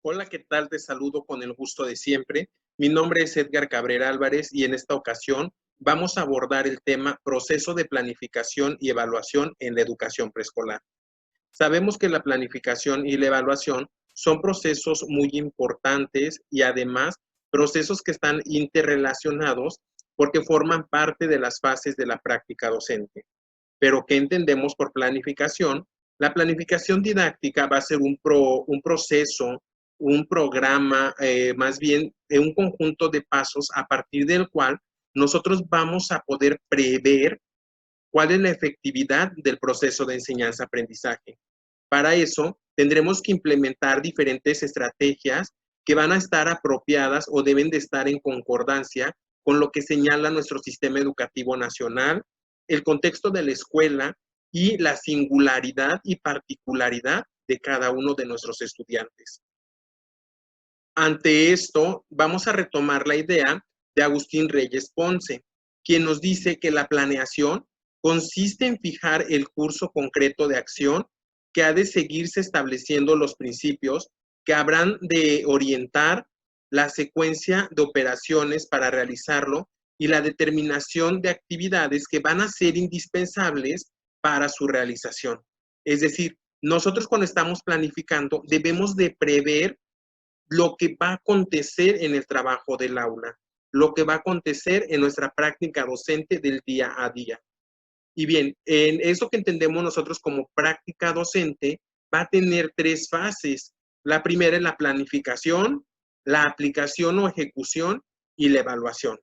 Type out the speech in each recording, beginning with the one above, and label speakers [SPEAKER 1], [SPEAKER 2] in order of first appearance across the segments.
[SPEAKER 1] Hola, ¿qué tal? Te saludo con el gusto de siempre. Mi nombre es Edgar Cabrera Álvarez y en esta ocasión vamos a abordar el tema proceso de planificación y evaluación en la educación preescolar. Sabemos que la planificación y la evaluación son procesos muy importantes y además procesos que están interrelacionados porque forman parte de las fases de la práctica docente. Pero, ¿qué entendemos por planificación? La planificación didáctica va a ser un proceso, un programa, más bien un conjunto de pasos a partir del cual nosotros vamos a poder prever cuál es la efectividad del proceso de enseñanza-aprendizaje. Para eso, tendremos que implementar diferentes estrategias que van a estar apropiadas o deben de estar en concordancia con lo que señala nuestro sistema educativo nacional, el contexto de la escuela y la singularidad y particularidad de cada uno de nuestros estudiantes. Ante esto, vamos a retomar la idea de Agustín Reyes Ponce, quien nos dice que la planeación consiste en fijar el curso concreto de acción que ha de seguirse estableciendo los principios que habrán de orientar la secuencia de operaciones para realizarlo y la determinación de actividades que van a ser indispensables para su realización. Es decir, nosotros cuando estamos planificando debemos de prever lo que va a acontecer en el trabajo del aula, lo que va a acontecer en nuestra práctica docente del día a día. Y bien, en eso que entendemos nosotros como práctica docente, va a tener tres fases. La primera es la planificación, la aplicación o ejecución y la evaluación.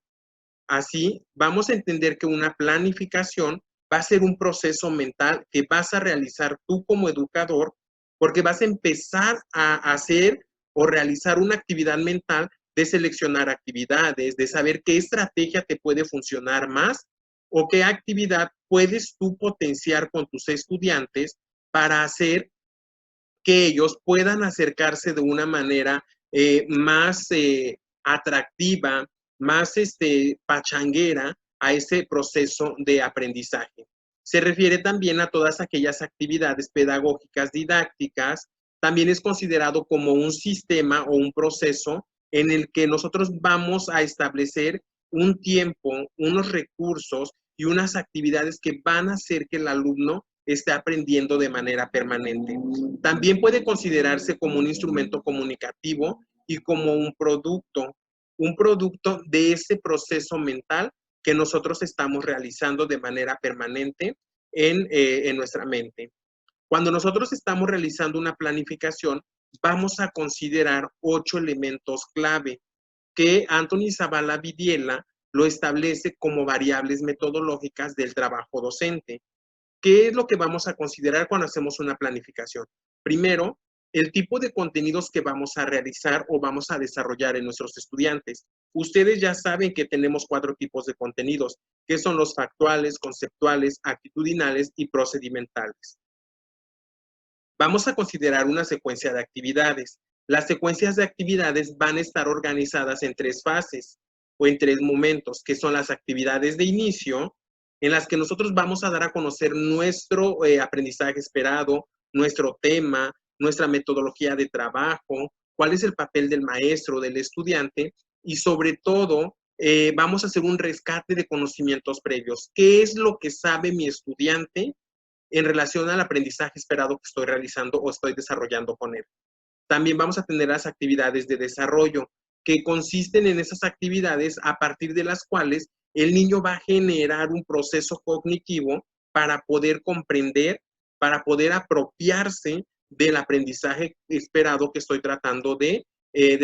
[SPEAKER 1] Así, vamos a entender que una planificación va a ser un proceso mental que vas a realizar tú como educador, porque vas a empezar a hacer o realizar una actividad mental de seleccionar actividades, de saber qué estrategia te puede funcionar más o qué actividad puedes tú potenciar con tus estudiantes para hacer que ellos puedan acercarse de una manera más atractiva, más pachanguera a ese proceso de aprendizaje. Se refiere también a todas aquellas actividades pedagógicas didácticas. También es considerado como un sistema o un proceso en el que nosotros vamos a establecer un tiempo, unos recursos y unas actividades que van a hacer que el alumno esté aprendiendo de manera permanente. También puede considerarse como un instrumento comunicativo y como un producto de ese proceso mental que nosotros estamos realizando de manera permanente en nuestra mente. Cuando nosotros estamos realizando una planificación, vamos a considerar 8 elementos clave que Anthony Zavala Vidiella lo establece como variables metodológicas del trabajo docente. ¿Qué es lo que vamos a considerar cuando hacemos una planificación? Primero, el tipo de contenidos que vamos a realizar o vamos a desarrollar en nuestros estudiantes. Ustedes ya saben que tenemos 4 tipos de contenidos, que son los factuales, conceptuales, actitudinales y procedimentales. Vamos a considerar una secuencia de actividades. Las secuencias de actividades van a estar organizadas en 3 fases o en 3 momentos, que son las actividades de inicio, en las que nosotros vamos a dar a conocer nuestro aprendizaje esperado, nuestro tema, nuestra metodología de trabajo, cuál es el papel del maestro, del estudiante y sobre todo vamos a hacer un rescate de conocimientos previos. ¿Qué es lo que sabe mi estudiante en relación al aprendizaje esperado que estoy realizando o estoy desarrollando con él? También vamos a tener las actividades de desarrollo, que consisten en esas actividades a partir de las cuales el niño va a generar un proceso cognitivo para poder comprender, para poder apropiarse del aprendizaje esperado que estoy tratando de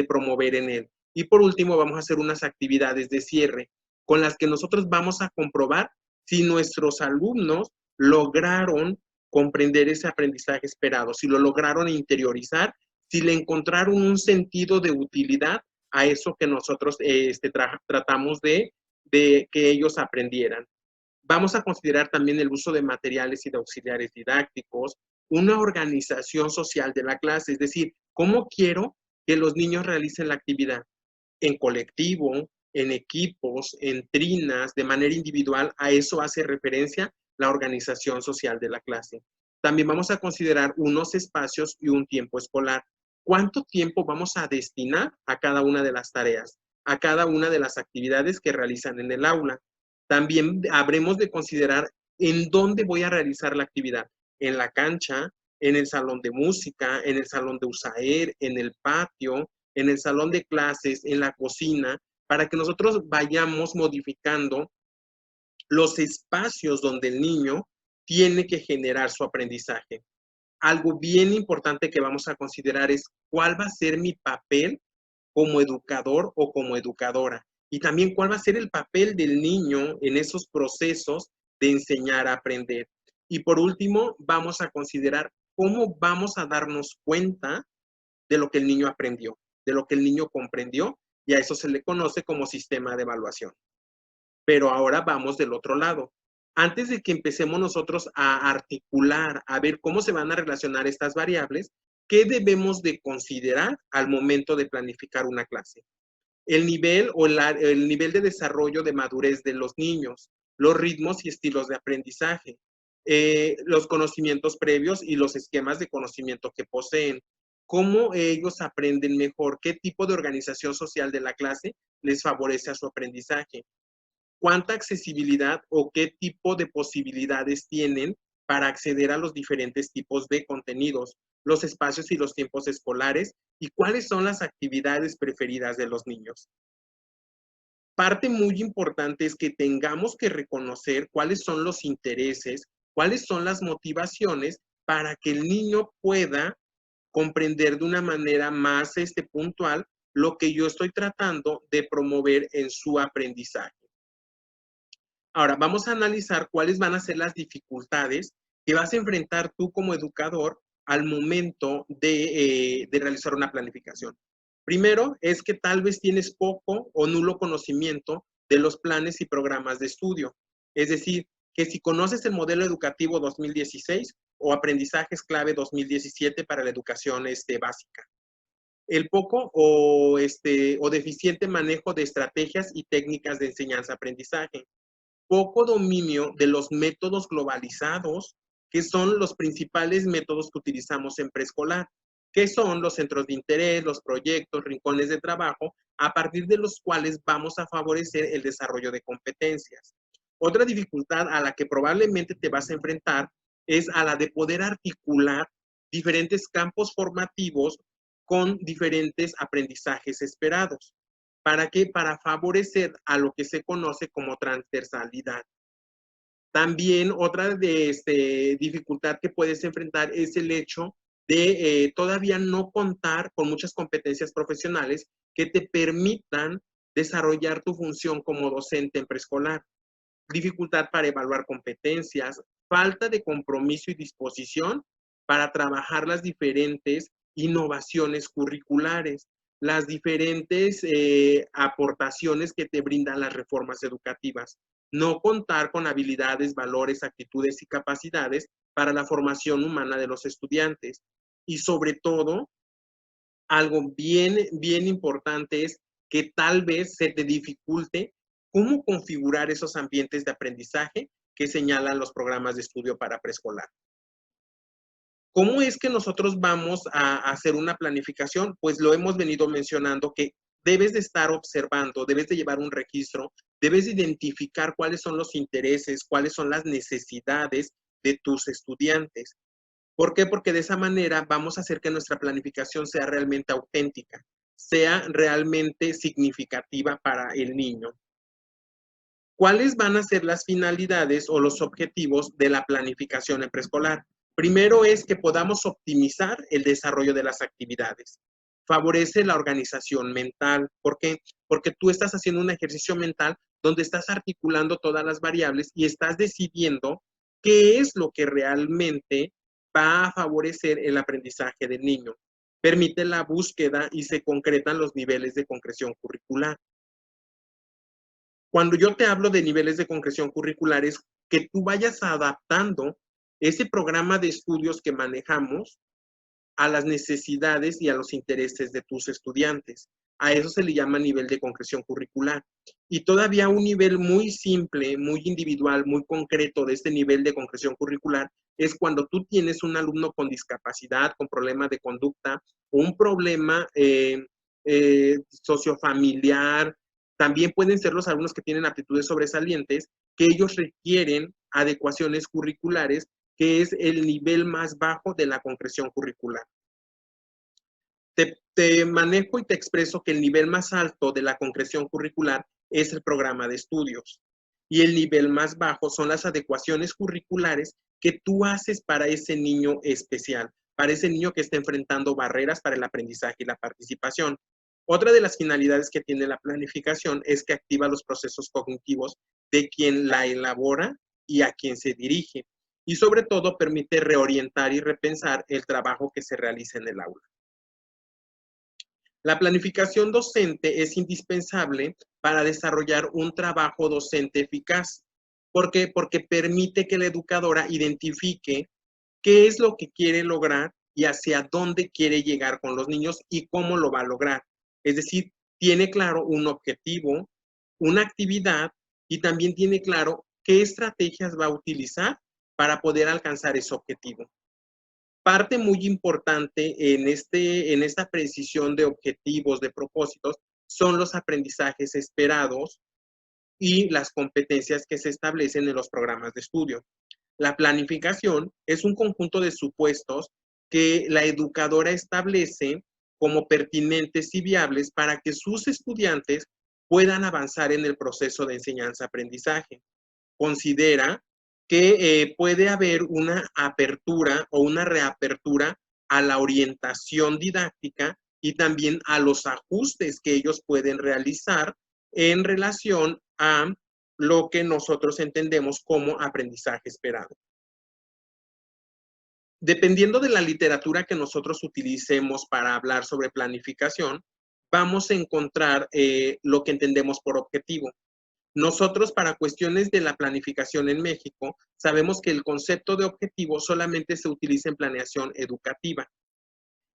[SPEAKER 1] promover en él. Y por último, vamos a hacer unas actividades de cierre, con las que nosotros vamos a comprobar si nuestros alumnos lograron comprender ese aprendizaje esperado, si lo lograron interiorizar, si le encontraron un sentido de utilidad a eso que nosotros tratamos de que ellos aprendieran. Vamos a considerar también el uso de materiales y de auxiliares didácticos, una organización social de la clase, es decir, ¿cómo quiero que los niños realicen la actividad? En colectivo, en equipos, en trinas, de manera individual, a eso hace referencia la organización social de la clase. También vamos a considerar unos espacios y un tiempo escolar. cuánto tiempo vamos a destinar a cada una de las tareas, a cada una de las actividades que realizan en el aula. También habremos de considerar en dónde voy a realizar la actividad, en la cancha, en el salón de música, en el salón de USAER, en el patio, en el salón de clases, en la cocina, para que nosotros vayamos modificando los espacios donde el niño tiene que generar su aprendizaje. Algo bien importante que vamos a considerar es cuál va a ser mi papel como educador o como educadora. Y también cuál va a ser el papel del niño en esos procesos de enseñar a aprender. Y por último, vamos a considerar cómo vamos a darnos cuenta de lo que el niño aprendió, de lo que el niño comprendió, y a eso se le conoce como sistema de evaluación. Pero ahora vamos del otro lado. Antes de que empecemos nosotros a articular, a ver cómo se van a relacionar estas variables, ¿qué debemos de considerar al momento de planificar una clase? El nivel o el nivel de desarrollo de madurez de los niños, los ritmos y estilos de aprendizaje, los conocimientos previos y los esquemas de conocimiento que poseen, cómo ellos aprenden mejor, qué tipo de organización social de la clase les favorece a su aprendizaje, cuánta accesibilidad o qué tipo de posibilidades tienen para acceder a los diferentes tipos de contenidos, los espacios y los tiempos escolares y cuáles son las actividades preferidas de los niños. Parte muy importante es que tengamos que reconocer cuáles son los intereses, cuáles son las motivaciones para que el niño pueda comprender de una manera más puntual lo que yo estoy tratando de promover en su aprendizaje. Ahora, vamos a analizar cuáles van a ser las dificultades que vas a enfrentar tú como educador al momento de realizar una planificación. Primero, es que tal vez tienes poco o nulo conocimiento de los planes y programas de estudio. Es decir, que si conoces el modelo educativo 2016 o aprendizajes clave 2017 para la educación básica. El poco o deficiente manejo de estrategias y técnicas de enseñanza-aprendizaje, poco dominio de los métodos globalizados, que son los principales métodos que utilizamos en preescolar, que son los centros de interés, los proyectos, rincones de trabajo, a partir de los cuales vamos a favorecer el desarrollo de competencias. Otra dificultad a la que probablemente te vas a enfrentar es a la de poder articular diferentes campos formativos con diferentes aprendizajes esperados. ¿Para qué? Para favorecer a lo que se conoce como transversalidad. También otra dificultad que puedes enfrentar es el hecho de todavía no contar con muchas competencias profesionales que te permitan desarrollar tu función como docente en preescolar. Dificultad para evaluar competencias, falta de compromiso y disposición para trabajar las diferentes innovaciones curriculares, las diferentes aportaciones que te brindan las reformas educativas. No contar con habilidades, valores, actitudes y capacidades para la formación humana de los estudiantes. Y sobre todo, algo bien importante es que tal vez se te dificulte cómo configurar esos ambientes de aprendizaje que señalan los programas de estudio para preescolar. ¿Cómo es que nosotros vamos a hacer una planificación? Pues lo hemos venido mencionando que debes de estar observando, debes de llevar un registro, debes de identificar cuáles son los intereses, cuáles son las necesidades de tus estudiantes. ¿Por qué? Porque de esa manera vamos a hacer que nuestra planificación sea realmente auténtica, sea realmente significativa para el niño. ¿Cuáles van a ser las finalidades o los objetivos de la planificación en preescolar? Primero es que podamos optimizar el desarrollo de las actividades. Favorece la organización mental. ¿Por qué? Porque tú estás haciendo un ejercicio mental donde estás articulando todas las variables y estás decidiendo qué es lo que realmente va a favorecer el aprendizaje del niño. Permite la búsqueda y se concretan los niveles de concreción curricular. Cuando yo te hablo de niveles de concreción curricular es que tú vayas adaptando ese programa de estudios que manejamos a las necesidades y a los intereses de tus estudiantes. A eso se le llama nivel de concreción curricular. Y todavía un nivel muy simple, muy individual, muy concreto de este nivel de concreción curricular es cuando tú tienes un alumno con discapacidad, con problema de conducta, un problema sociofamiliar. También pueden ser los alumnos que tienen aptitudes sobresalientes, que ellos requieren adecuaciones curriculares, que es el nivel más bajo de la concreción curricular. Te manejo y te expreso que el nivel más alto de la concreción curricular es el programa de estudios. Y el nivel más bajo son las adecuaciones curriculares que tú haces para ese niño especial, para ese niño que está enfrentando barreras para el aprendizaje y la participación. Otra de las finalidades que tiene la planificación es que activa los procesos cognitivos de quien la elabora y a quien se dirige. Y sobre todo permite reorientar y repensar el trabajo que se realiza en el aula. La planificación docente es indispensable para desarrollar un trabajo docente eficaz. ¿Por qué? Porque permite que la educadora identifique qué es lo que quiere lograr y hacia dónde quiere llegar con los niños y cómo lo va a lograr. Es decir, tiene claro un objetivo, una actividad y también tiene claro qué estrategias va a utilizar para poder alcanzar ese objetivo. Parte muy importante en esta precisión de objetivos, de propósitos, son los aprendizajes esperados y las competencias que se establecen en los programas de estudio. La planificación es un conjunto de supuestos que la educadora establece como pertinentes y viables para que sus estudiantes puedan avanzar en el proceso de enseñanza-aprendizaje. Considera que puede haber una apertura o una reapertura a la orientación didáctica y también a los ajustes que ellos pueden realizar en relación a lo que nosotros entendemos como aprendizaje esperado. Dependiendo de la literatura que nosotros utilicemos para hablar sobre planificación, vamos a encontrar lo que entendemos por objetivo. Nosotros, para cuestiones de la planificación en México, sabemos que el concepto de objetivo solamente se utiliza en planeación educativa.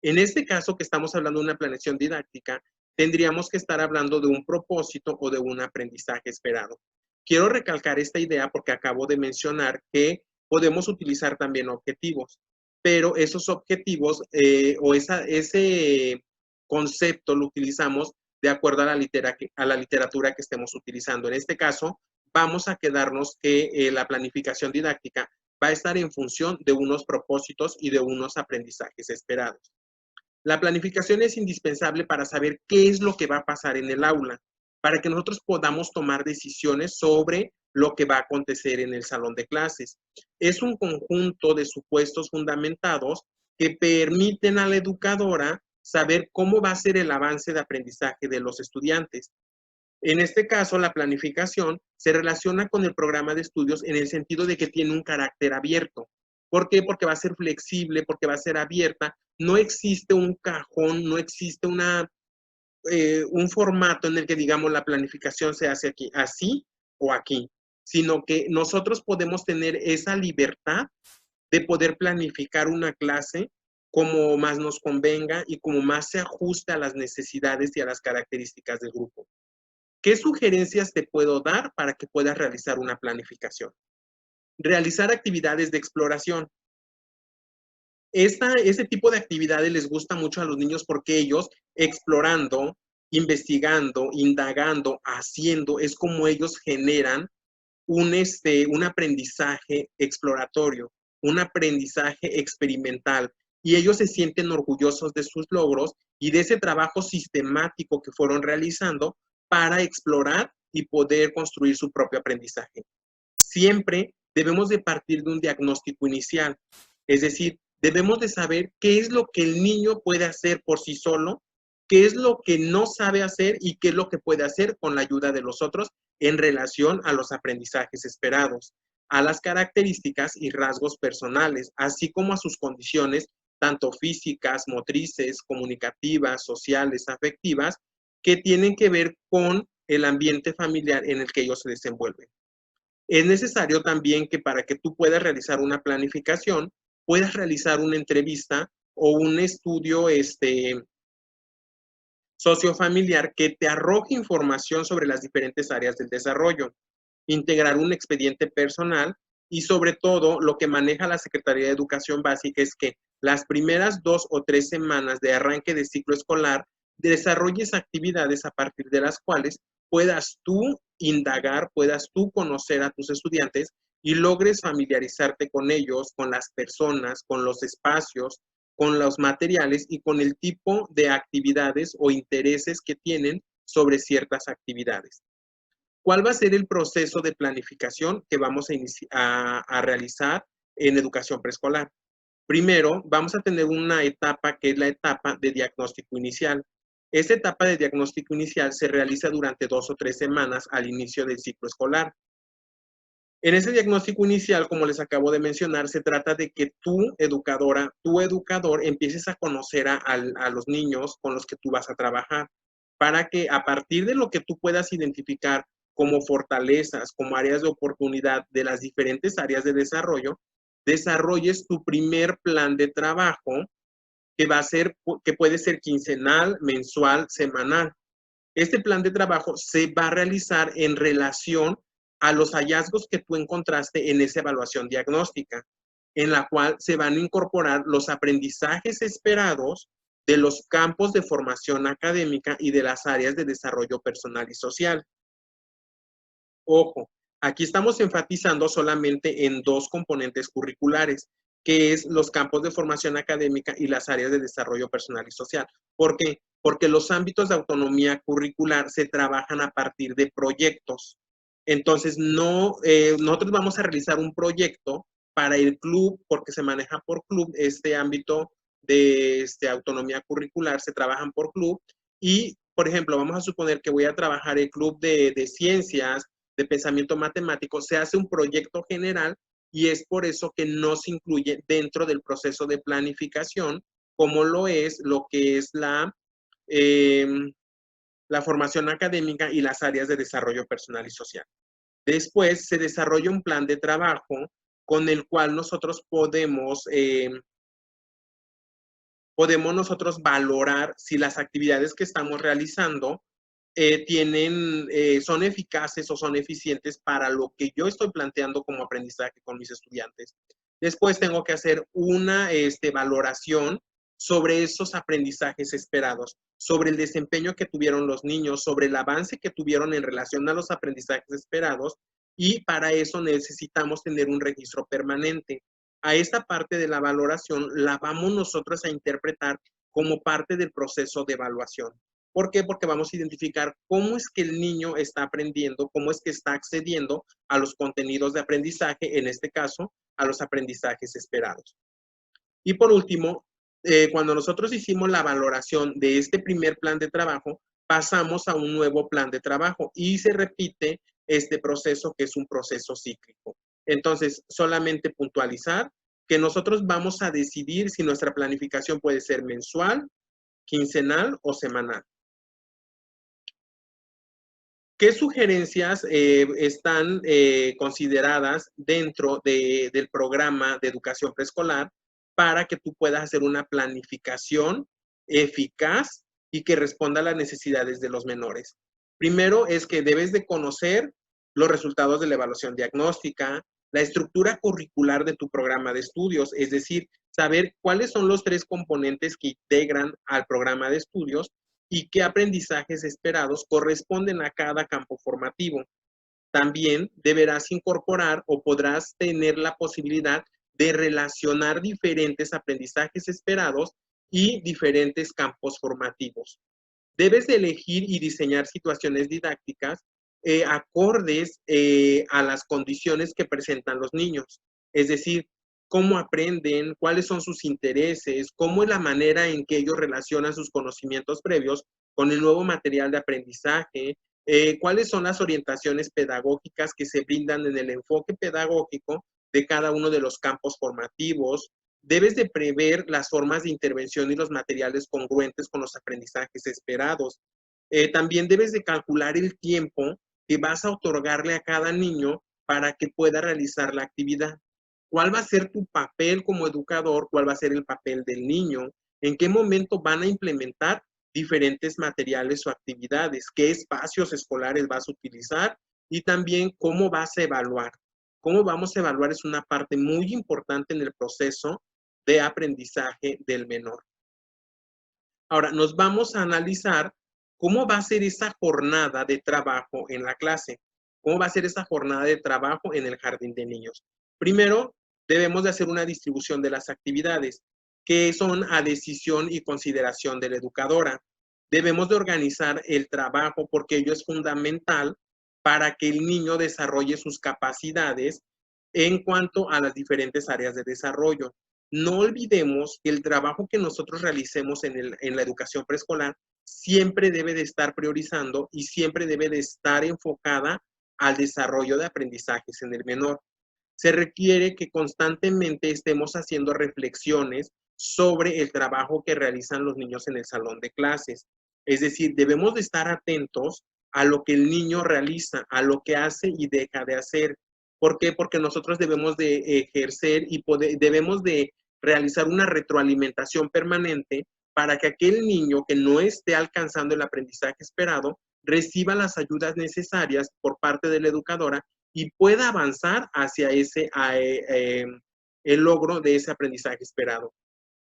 [SPEAKER 1] En este caso, que estamos hablando de una planeación didáctica, tendríamos que estar hablando de un propósito o de un aprendizaje esperado. Quiero recalcar esta idea porque acabo de mencionar que podemos utilizar también objetivos, pero esos objetivos ese concepto lo utilizamos de acuerdo a la literatura que estemos utilizando. En este caso, vamos a quedarnos que la planificación didáctica va a estar en función de unos propósitos y de unos aprendizajes esperados. La planificación es indispensable para saber qué es lo que va a pasar en el aula, para que nosotros podamos tomar decisiones sobre lo que va a acontecer en el salón de clases. Es un conjunto de supuestos fundamentados que permiten a la educadora saber cómo va a ser el avance de aprendizaje de los estudiantes. En este caso, la planificación se relaciona con el programa de estudios en el sentido de que tiene un carácter abierto. ¿Por qué? Porque va a ser flexible, porque va a ser abierta. No existe un cajón, no existe un formato en el que digamos la planificación se hace aquí, así o aquí, sino que nosotros podemos tener esa libertad de poder planificar una clase como más nos convenga y como más se ajuste a las necesidades y a las características del grupo. ¿Qué sugerencias te puedo dar para que puedas realizar una planificación? Realizar actividades de exploración. Este tipo de actividades les gusta mucho a los niños porque ellos explorando, investigando, indagando, haciendo, es como ellos generan un aprendizaje exploratorio, un aprendizaje experimental. Y ellos se sienten orgullosos de sus logros y de ese trabajo sistemático que fueron realizando para explorar y poder construir su propio aprendizaje. Siempre debemos de partir de un diagnóstico inicial, es decir, debemos de saber qué es lo que el niño puede hacer por sí solo, qué es lo que no sabe hacer y qué es lo que puede hacer con la ayuda de los otros en relación a los aprendizajes esperados, a las características y rasgos personales, así como a sus condiciones, tanto físicas, motrices, comunicativas, sociales, afectivas, que tienen que ver con el ambiente familiar en el que ellos se desenvuelven. Es necesario también que para que tú puedas realizar una planificación, puedas realizar una entrevista o un estudio sociofamiliar que te arroje información sobre las diferentes áreas del desarrollo, integrar un expediente personal y sobre todo lo que maneja la Secretaría de Educación Básica es que las primeras 2 o 3 semanas de arranque de ciclo escolar desarrolles actividades a partir de las cuales puedas tú indagar, puedas tú conocer a tus estudiantes y logres familiarizarte con ellos, con las personas, con los espacios, con los materiales y con el tipo de actividades o intereses que tienen sobre ciertas actividades. ¿Cuál va a ser el proceso de planificación que vamos a realizar en educación preescolar? Primero, vamos a tener una etapa que es la etapa de diagnóstico inicial. Esta etapa de diagnóstico inicial se realiza durante 2 o 3 semanas al inicio del ciclo escolar. En ese diagnóstico inicial, como les acabo de mencionar, se trata de que tú, educadora, tu educador, empieces a conocer a los niños con los que tú vas a trabajar, para que a partir de lo que tú puedas identificar como fortalezas, como áreas de oportunidad de las diferentes áreas de desarrollo, desarrolles tu primer plan de trabajo que va a ser, que puede ser quincenal, mensual, semanal. Este plan de trabajo se va a realizar en relación a los hallazgos que tú encontraste en esa evaluación diagnóstica, en la cual se van a incorporar los aprendizajes esperados de los campos de formación académica y de las áreas de desarrollo personal y social. Ojo, aquí estamos enfatizando solamente en 2 componentes curriculares, que es los campos de formación académica y las áreas de desarrollo personal y social. ¿Por qué? Porque los ámbitos de autonomía curricular se trabajan a partir de proyectos. Entonces, nosotros vamos a realizar un proyecto para el club, porque se maneja por club, este ámbito de autonomía curricular, se trabajan por club. Y, por ejemplo, vamos a suponer que voy a trabajar el club de ciencias, de pensamiento matemático, se hace un proyecto general y es por eso que no se incluye dentro del proceso de planificación, como lo es lo que es la formación académica y las áreas de desarrollo personal y social. Después se desarrolla un plan de trabajo con el cual nosotros podemos nosotros valorar si las actividades que estamos realizando son eficaces o son eficientes para lo que yo estoy planteando como aprendizaje con mis estudiantes. Después tengo que hacer una valoración sobre esos aprendizajes esperados, sobre el desempeño que tuvieron los niños, sobre el avance que tuvieron en relación a los aprendizajes esperados y para eso necesitamos tener un registro permanente. A esta parte de la valoración la vamos nosotros a interpretar como parte del proceso de evaluación. ¿Por qué? Porque vamos a identificar cómo es que el niño está aprendiendo, cómo es que está accediendo a los contenidos de aprendizaje, en este caso, a los aprendizajes esperados. Y por último, cuando nosotros hicimos la valoración de este primer plan de trabajo, pasamos a un nuevo plan de trabajo y se repite este proceso que es un proceso cíclico. Entonces, solamente puntualizar que nosotros vamos a decidir si nuestra planificación puede ser mensual, quincenal o semanal. ¿Qué sugerencias están consideradas dentro del programa de educación preescolar para que tú puedas hacer una planificación eficaz y que responda a las necesidades de los menores? Primero es que debes de conocer los resultados de la evaluación diagnóstica, la estructura curricular de tu programa de estudios, es decir, saber cuáles son los 3 componentes que integran al programa de estudios y qué aprendizajes esperados corresponden a cada campo formativo. También deberás incorporar o podrás tener la posibilidad de relacionar diferentes aprendizajes esperados y diferentes campos formativos. Debes de elegir y diseñar situaciones didácticas acordes a las condiciones que presentan los niños. Es decir, cómo aprenden, cuáles son sus intereses, cómo es la manera en que ellos relacionan sus conocimientos previos con el nuevo material de aprendizaje, cuáles son las orientaciones pedagógicas que se brindan en el enfoque pedagógico de cada uno de los campos formativos. Debes de prever las formas de intervención y los materiales congruentes con los aprendizajes esperados. También debes de calcular el tiempo que vas a otorgarle a cada niño para que pueda realizar la actividad. ¿Cuál va a ser tu papel como educador? ¿Cuál va a ser el papel del niño? ¿En qué momento van a implementar diferentes materiales o actividades, qué espacios escolares vas a utilizar y también cómo vas a evaluar. Cómo vamos a evaluar es una parte muy importante en el proceso de aprendizaje del menor. Ahora, nos vamos a analizar cómo va a ser esa jornada de trabajo en la clase, cómo va a ser esa jornada de trabajo en el jardín de niños. Primero, debemos de hacer una distribución de las actividades, que son a decisión y consideración de la educadora. Debemos de organizar el trabajo porque ello es fundamental para que el niño desarrolle sus capacidades en cuanto a las diferentes áreas de desarrollo. No olvidemos que el trabajo que nosotros realicemos en la educación preescolar siempre debe de estar priorizando y siempre debe de estar enfocada al desarrollo de aprendizajes en el menor. Se requiere que constantemente estemos haciendo reflexiones sobre el trabajo que realizan los niños en el salón de clases. Es decir, debemos de estar atentos a lo que el niño realiza, a lo que hace y deja de hacer. ¿Por qué? Porque nosotros debemos de ejercer y debemos de realizar una retroalimentación permanente para que aquel niño que no esté alcanzando el aprendizaje esperado reciba las ayudas necesarias por parte de la educadora y pueda avanzar hacia el logro de ese aprendizaje esperado.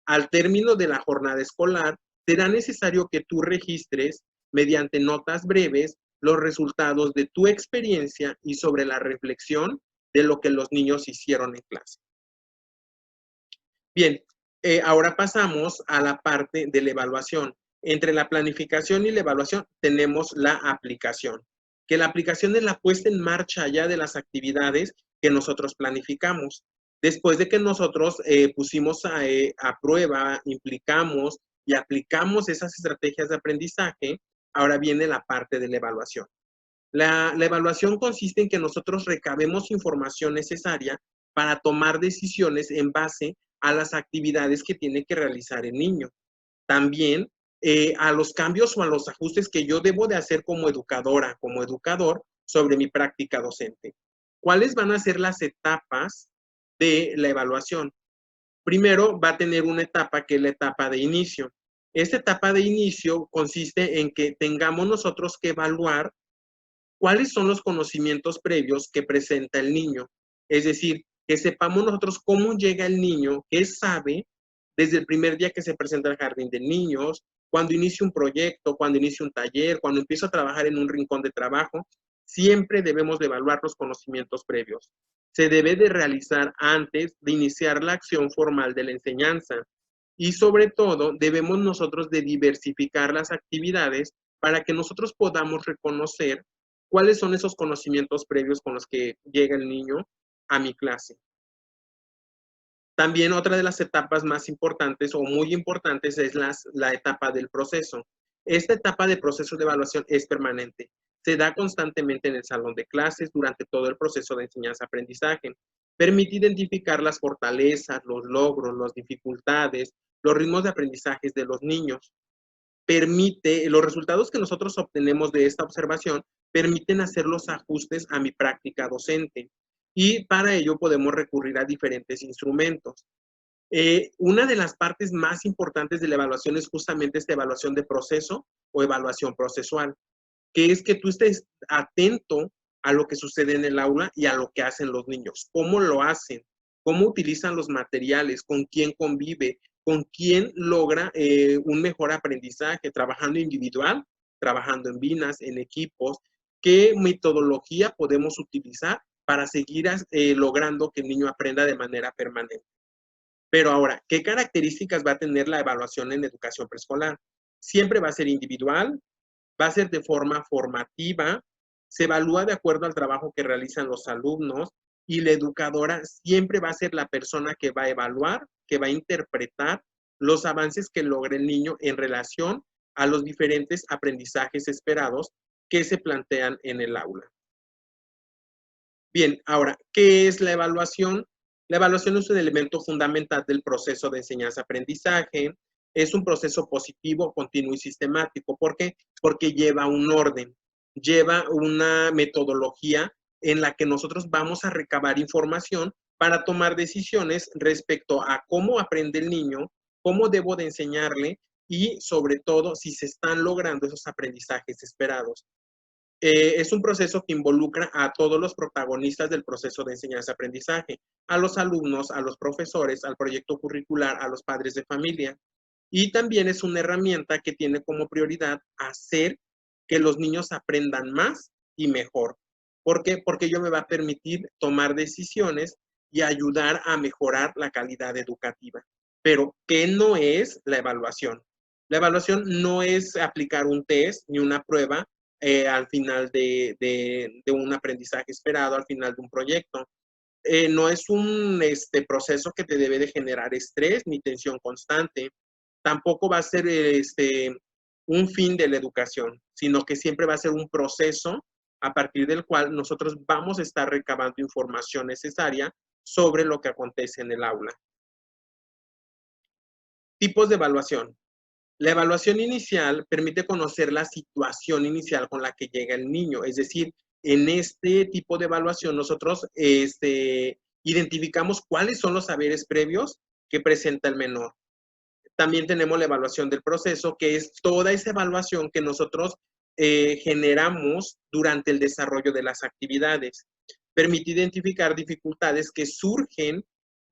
[SPEAKER 1] Al término de la jornada escolar, será necesario que tú registres mediante notas breves los resultados de tu experiencia y sobre la reflexión de lo que los niños hicieron en clase. Bien, ahora pasamos a la parte de la evaluación. Entre la planificación y la evaluación tenemos la aplicación, que la aplicación es la puesta en marcha ya de las actividades que nosotros planificamos. Después de que nosotros pusimos a prueba, implicamos y aplicamos esas estrategias de aprendizaje, ahora viene la parte de la evaluación. La evaluación consiste en que nosotros recabemos información necesaria para tomar decisiones en base a las actividades que tiene que realizar el niño. También a los cambios o a los ajustes que yo debo de hacer como educadora, como educador, sobre mi práctica docente. ¿Cuáles van a ser las etapas de la evaluación? Primero va a tener una etapa que es la etapa de inicio. Esta etapa de inicio consiste en que tengamos nosotros que evaluar cuáles son los conocimientos previos que presenta el niño. Es decir, que sepamos nosotros cómo llega el niño, qué sabe desde el primer día que se presenta al jardín de niños, cuando inicia un proyecto, cuando inicia un taller, cuando empieza a trabajar en un rincón de trabajo. Siempre debemos de evaluar los conocimientos previos. Se debe de realizar antes de iniciar la acción formal de la enseñanza. Y sobre todo, debemos nosotros de diversificar las actividades para que nosotros podamos reconocer cuáles son esos conocimientos previos con los que llega el niño a mi clase. También otra de las etapas más importantes o muy importantes es la etapa del proceso. Esta etapa de proceso de evaluación es permanente. Se da constantemente en el salón de clases durante todo el proceso de enseñanza-aprendizaje. Permite identificar las fortalezas, los logros, las dificultades, los ritmos de aprendizaje de los niños. Los resultados que nosotros obtenemos de esta observación permiten hacer los ajustes a mi práctica docente y para ello podemos recurrir a diferentes instrumentos. Una de las partes más importantes de la evaluación es justamente esta evaluación de proceso o evaluación procesual, que es que tú estés atento a lo que sucede en el aula y a lo que hacen los niños, cómo lo hacen, cómo utilizan los materiales, con quién convive, con quién logra un mejor aprendizaje, trabajando individual, trabajando en binas, en equipos, qué metodología podemos utilizar para seguir logrando que el niño aprenda de manera permanente. Pero ahora, ¿qué características va a tener la evaluación en educación preescolar? Siempre va a ser individual, va a ser de forma formativa, se evalúa de acuerdo al trabajo que realizan los alumnos y la educadora siempre va a ser la persona que va a evaluar, que va a interpretar los avances que logra el niño en relación a los diferentes aprendizajes esperados que se plantean en el aula. Bien, ahora, ¿qué es la evaluación? La evaluación es un elemento fundamental del proceso de enseñanza-aprendizaje. Es un proceso positivo, continuo y sistemático. ¿Por qué? Porque lleva un orden, lleva una metodología en la que nosotros vamos a recabar información para tomar decisiones respecto a cómo aprende el niño, cómo debo de enseñarle y sobre todo si se están logrando esos aprendizajes esperados. Es un proceso que involucra a todos los protagonistas del proceso de enseñanza-aprendizaje, a los alumnos, a los profesores, al proyecto curricular, a los padres de familia. Y también es una herramienta que tiene como prioridad hacer que los niños aprendan más y mejor. ¿Por qué? Porque ello me va a permitir tomar decisiones y ayudar a mejorar la calidad educativa. Pero, ¿qué no es la evaluación? La evaluación no es aplicar un test ni una prueba al final de un aprendizaje esperado, al final de un proyecto. No es un proceso que te debe de generar estrés ni tensión constante. Tampoco va a ser un fin de la educación, sino que siempre va a ser un proceso a partir del cual nosotros vamos a estar recabando información necesaria sobre lo que acontece en el aula. Tipos de evaluación. La evaluación inicial permite conocer la situación inicial con la que llega el niño, es decir, en este tipo de evaluación nosotros identificamos cuáles son los saberes previos que presenta el menor. También tenemos la evaluación del proceso, que es toda esa evaluación que nosotros generamos durante el desarrollo de las actividades. Permite identificar dificultades que surgen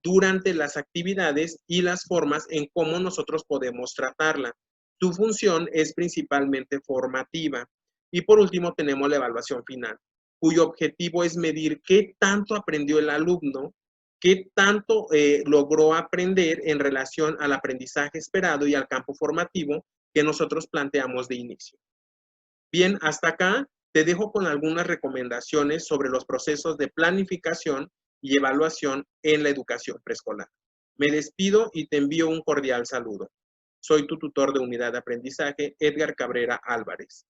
[SPEAKER 1] durante las actividades y las formas en cómo nosotros podemos tratarla. Su función es principalmente formativa. Y por último tenemos la evaluación final, cuyo objetivo es medir qué tanto aprendió el alumno, qué tanto logró aprender en relación al aprendizaje esperado y al campo formativo que nosotros planteamos de inicio. Bien, hasta acá te dejo con algunas recomendaciones sobre los procesos de planificación y evaluación en la educación preescolar. Me despido y te envío un cordial saludo. Soy tu tutor de unidad de aprendizaje, Edgar Cabrera Álvarez.